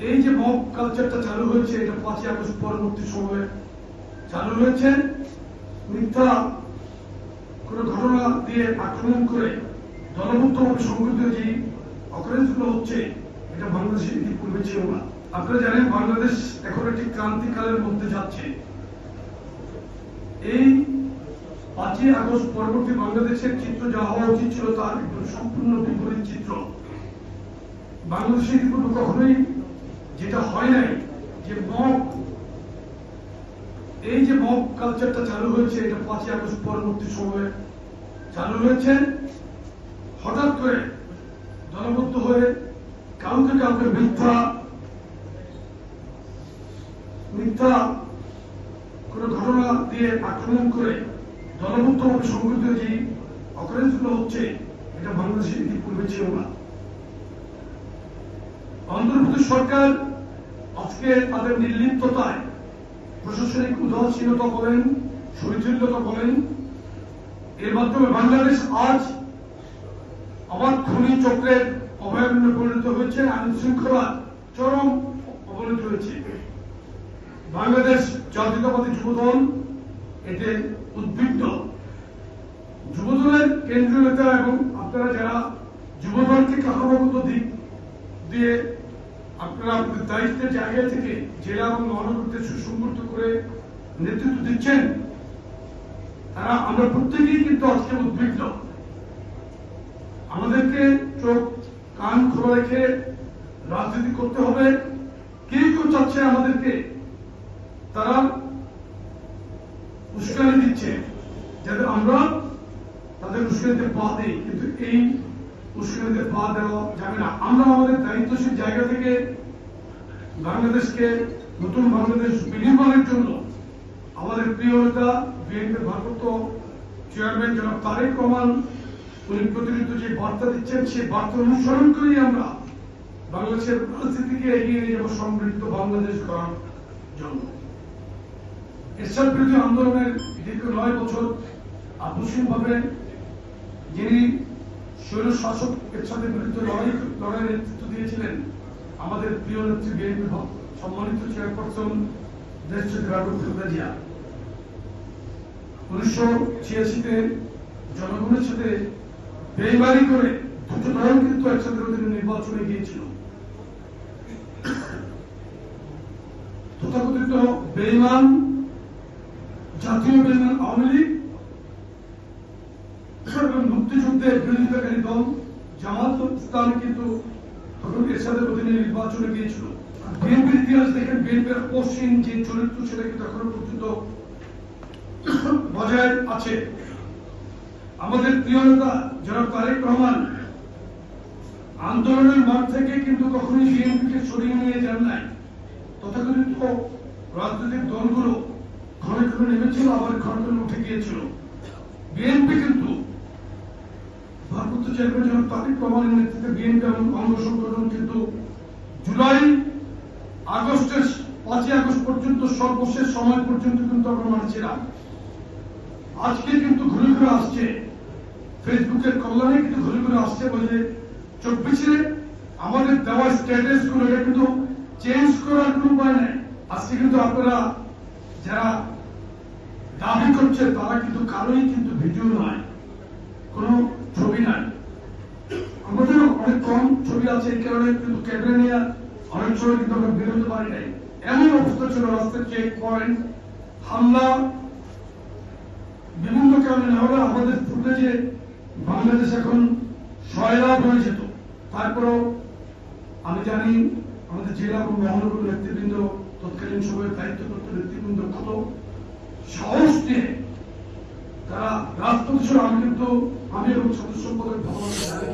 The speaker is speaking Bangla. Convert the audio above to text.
এই যে মব কালচারটা চালু হয়েছে, এটা 5ই আগস্ট পরবর্তী সময়ে চালু হয়েছে। মিথ্যা কোন ঘটনা দিয়ে আক্রমণ করে দলবদ্ধভাবে সংঘটিত যে অকারেন্সগুলো হচ্ছে, এটা বাংলাদেশে ইতিপূর্বে ছিল না। আপনারা জানেন বাংলাদেশ এখন একটি ক্রান্তিকালের মধ্যে যাচ্ছে। এই 5ই আগস্ট পরবর্তী বাংলাদেশের চিত্র যা হওয়া উচিত ছিল তার একদম সম্পূর্ণ বিপরীত চিত্র। বাংলাদেশে ইতিপূর্বে কখনোই যেটা হয় নাই, যে এই যে মব কালচারটা চালু হয়েছে, এটা 5ই আগস্ট পরবর্তী সময়ে চালু হয়েছে। হঠাৎ করে দলবদ্ধ হয়ে কাউকে কাউকে মিথ্যা কোন ঘটনা দিয়ে আক্রমণ করে দলবদ্ধভাবে সংঘটিত যে অকারেন্সগুলো হচ্ছে, এটা বাংলাদেশে ইতিপূর্বে ছিল না। অন্ধ্রপ্রদেশ সরকার আজকে তাদের নির্লিপ্ততায়, প্রশাসনিক উদাসীনতা বলেন, শৈথিল্যতা বলেন, এর মাধ্যমে বাংলাদেশ আজ অবাধ খনি চক্রের অভয়ারণ্যে পরিণত হয়েছে, আইন শৃঙ্খলা চরম অবনতি হয়েছে। বাংলাদেশ জাতীয়তাবাদী যুবদল এতে উদ্বিগ্ন। যুবদলের কেন্দ্রীয় নেতা এবং আপনারা যারা যুবদলকে কাঠামোগত দিক দিয়ে আপনারা আপনাদের দায়িত্বের জায়গা থেকে জেলা এবং মহানগরীতে সুসংগঠিত করে নেতৃত্ব দিচ্ছেন, তারা আমরা প্রত্যেকেই কিন্তু আজকে উদ্বিগ্ন। আমাদেরকে চোখ কান খোলা রেখে রাজনীতি করতে হবে। কেউ কেউ চাচ্ছে আমাদেরকে, তারা উস্কানি দিচ্ছে যাতে আমরা তাদের উস্কানিতে পা দিই, কিন্তু এই উস্কানিতে পা দেওয়া যাবে না। আমরা আমাদের দায়িত্বশীল জায়গা থেকে বাংলাদেশকে নতুন বাংলাদেশ বিনির্মাণের জন্য আমাদের প্রিয় নেতা বিএনপির ভারপ্রাপ্ত চেয়ারম্যান জনাব তারেক রহমান উনি প্রতিনিধিত্ব যে বার্তা দিচ্ছেন, সেই বার্তা অনুসরণ করেই আমরা বাংলাদেশের রাজনীতিকে এগিয়ে নিয়ে যাব সমৃদ্ধ বাংলাদেশ করার জন্য। এরশাদ বিরোধী আন্দোলনের দীর্ঘ 9 বছর আপসীনভাবে যিনি স্বৈর শাসক এরশাদের বিরুদ্ধে লড়াই নেতৃত্ব দিয়েছিলেন, আমাদের প্রিয় নেত্রী বিএনপি সম্মানিত চেয়ারপারসন দেশনেত্রী বেগম খালেদা জিয়া 1986-তে জনগণের সাথে বেইমানি করে দুটো দল কিন্তু একসাথে নির্বাচনে গিয়েছিল। তথাকথিত বেইমান জাতীয় বেইমান আওয়ামী লীগ এবং মুক্তিযুদ্ধের বিরোধিতাকারী দল জামাত ইসলামী কিন্তু তখন এরশাদের অধীনে নির্বাচনে গিয়েছিল। বিএনপির ইতিহাস দেখেন, বিএনপির পশ্চিম যে চরিত্র সেটা কিন্তু এখনো পর্যন্ত বজায় আছে। আমাদের প্রিয় নেতা জনাব তারেক রহমান আন্দোলনের মাঠ থেকে কিন্তু কখনোই বিএনপিকে সরিয়ে নিয়ে যান নাই। তথাকথিত রাজনৈতিক দলগুলো ঘরে ঘরে নেমেছিল, আবার ঘরে ঘরে উঠে গিয়েছিল। বিএনপি কিন্তু ভারপ্রাপ্ত চেয়ারম্যান জনাব তারেক রহমানের নেতৃত্বে বিএনপি এবং অঙ্গ সংগঠন কিন্তু জুলাই আগস্টের 5ই আগস্ট পর্যন্ত সর্বশেষ সময় পর্যন্ত কিন্তু আমরা মাঠে ছিলাম। আজকে কিন্তু ঘুরে ঘুরে আসছে, ফেসবুকের কল্যাণে কিন্তু ঘুরে ঘুরে আসছে বলে 24-এ আমাদের দেওয়া স্ট্যাটাস গুলো এটা কিন্তু চেঞ্জ করার কোনো উপায় নেই। আজকে কিন্তু আপনারা যারা দাবি করছে তারা কিন্তু কারোই কিন্তু ভিডিও নয়, কোন ছবি নাই। আমাদের অনেক কম ছবি আছে, এই কারণে কিন্তু ক্যামেরা নিয়ে অনেক সময় কিন্তু আমরা বেরোতে পারি নাই। এমন অবস্থা ছিল, রাস্তায় চেক পয়েন্ট, হামলা, বিভিন্ন কারণে না হলে আমাদের ফুটেজে বাংলাদেশ এখন সয়লাভ হয়ে যেত। তারপরও আমি জানি আমাদের জেলা এবং মহানগর নেতৃবৃন্দ, তৎকালীন সময়ের দায়িত্বপ্রাপ্ত নেতৃবৃন্দ কত সাহস দিয়ে তারা রাজপথে ছিল। আমি এবং সদস্য পদের ভালোবাসা জানি।